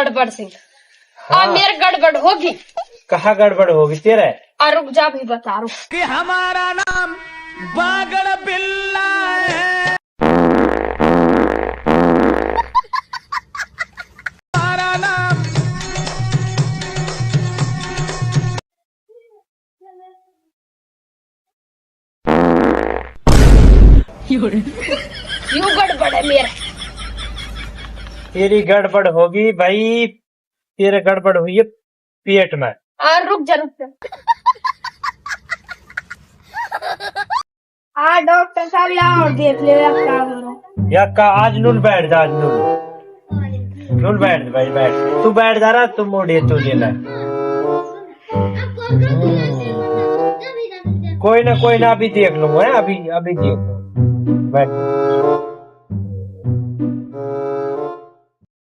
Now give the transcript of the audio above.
गड़बड़ सिंह। हाँ। मेरे गड़बड़ होगी। कहाँ गड़बड़ होगी तेरा? रुक जा भी बता रू कि हमारा नाम बागड़ बिल्ला है, हमारा नाम क्यों गड़बड़ है मेरा? तेरी गड़बड़ होगी भाई, तेरे गड़बड़ हुई है पेट में। रुक जा रुक जा। डॉक्टर साहब यहाँ और देख ले क्या हो रहा। या का आज नून बैठ जा, आज नून नून बैठ भाई, बैठ तू, बैठ जा रहा तू, मोड़िए तू लेना। कोई ना अभी देख लूंगा, अभी देख लूंगा, बैठ।